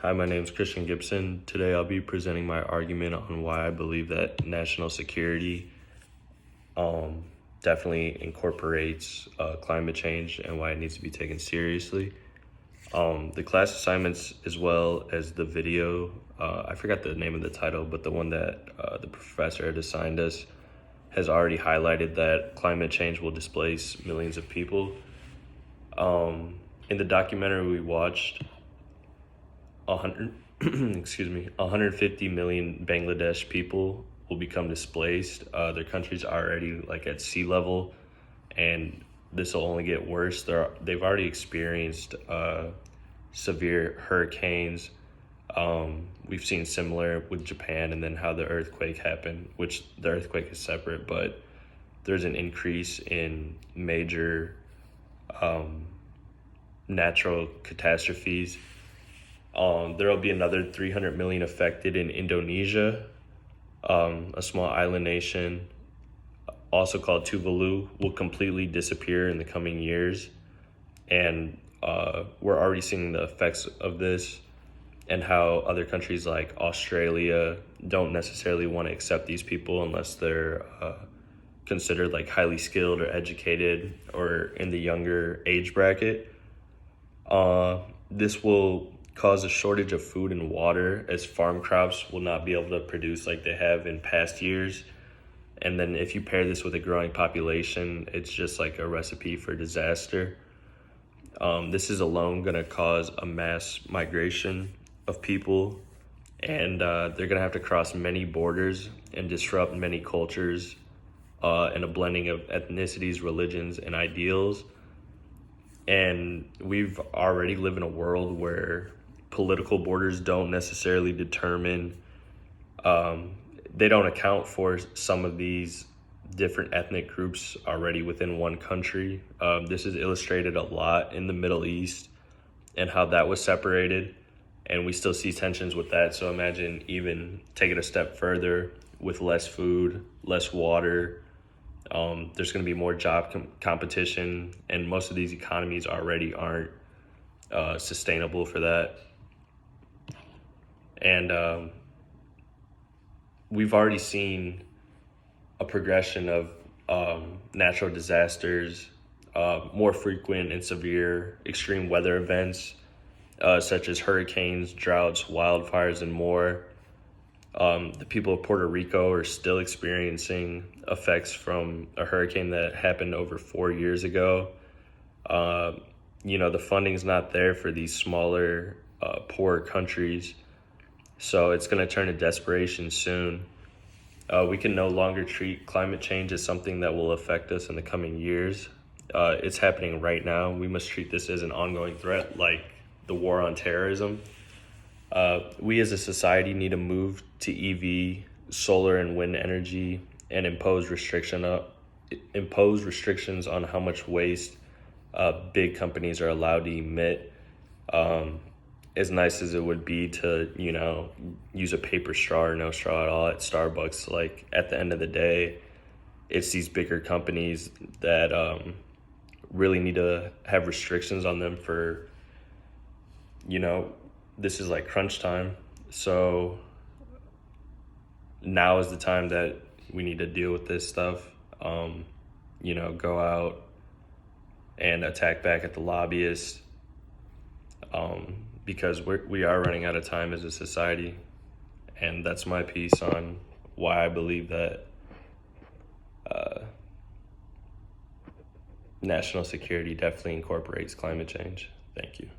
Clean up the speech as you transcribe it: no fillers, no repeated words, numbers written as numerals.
Hi, my name is Christian Gibson. Today I'll be presenting my argument on why I believe that national security definitely incorporates climate change and why it needs to be taken seriously. The class assignments as well as the video, I forgot the name of the title, but the one that the professor had assigned us has already highlighted that climate change will displace millions of people. In the documentary we watched, 150 million Bangladesh people will become displaced. Their country's already like at sea level, and this will only get worse. They've already experienced severe hurricanes. We've seen similar with Japan, and then how the earthquake happened, which the earthquake is separate, but there's an increase in major natural catastrophes. There will be another 300 million affected in Indonesia, a small island nation, also called Tuvalu, will completely disappear in the coming years. And we're already seeing the effects of this, and how other countries like Australia don't necessarily want to accept these people unless they're considered like highly skilled or educated or in the younger age bracket. This will cause a shortage of food and water, as farm crops will not be able to produce like they have in past years. And then if you pair this with a growing population, it's just like a recipe for disaster. This is alone going to cause a mass migration of people, and they're going to have to cross many borders and disrupt many cultures and a blending of ethnicities, religions, and ideals. And we've already live in a world where political borders don't necessarily determine, they don't account for some of these different ethnic groups already within one country. This is illustrated a lot in the Middle East and how that was separated, and we still see tensions with that. So imagine even take it a step further with less food, less water. There's going to be more job competition, and most of these economies already aren't sustainable for that. And we've already seen a progression of natural disasters, more frequent and severe extreme weather events, such as hurricanes, droughts, wildfires, and more. The people of Puerto Rico are still experiencing effects from a hurricane that happened over 4 years ago. The funding's not there for these smaller, poorer countries. So it's going to turn to desperation soon. We can no longer treat climate change as something that will affect us in the coming years. It's happening right now. We must treat this as an ongoing threat, like the war on terrorism. We as a society need to move to EV, solar and wind energy, and impose restrictions on how much waste big companies are allowed to emit. As nice as it would be to, use a paper straw or no straw at all at Starbucks, like at the end of the day, it's these bigger companies that really need to have restrictions on them for, this is like crunch time. So now is the time that we need to deal with this stuff. Go out and attack back at the lobbyists, because we are running out of time as a society. And that's my piece on why I believe that national security definitely incorporates climate change. Thank you.